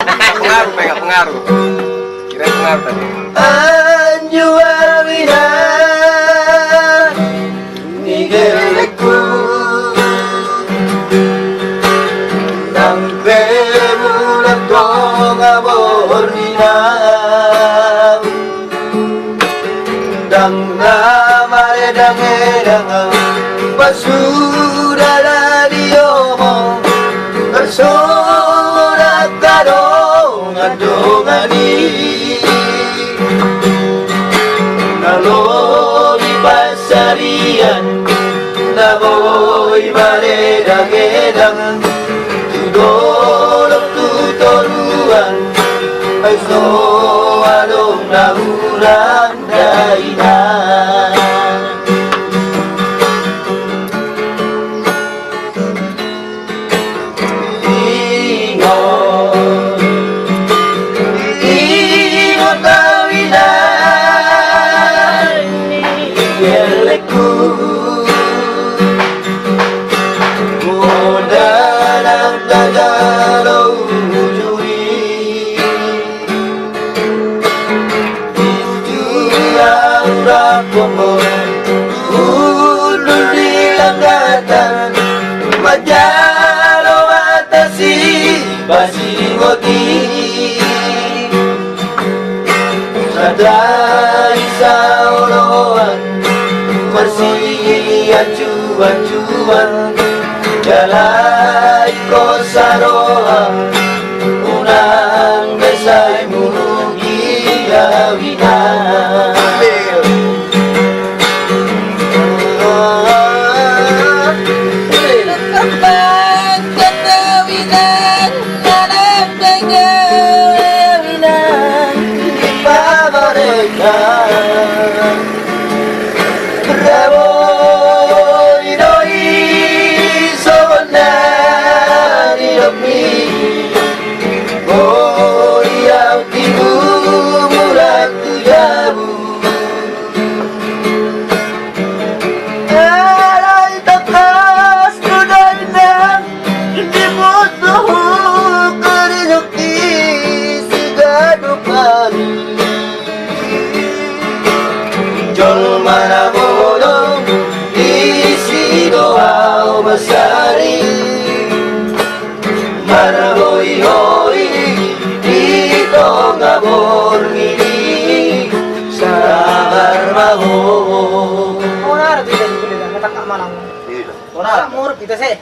Pengaruh, pegang pengaruh. Kira pengaruh tadi. Anjuar wina nigeleku nang pemulat konga bornina dang namare dang edang basudara diomo bersorak kadong adongani naloi pasarian naboy maredang-edang tudolok tutoruan ay so adong naurang dainan sadai saoloan bersih acuan-cuan jalai kosaroa unang besai murugi gawinan Sari maraboi hoi dito ngabor ngini sabar maho Ora ra tu jadi kulit, kata kak malang. Ora murah kita sih.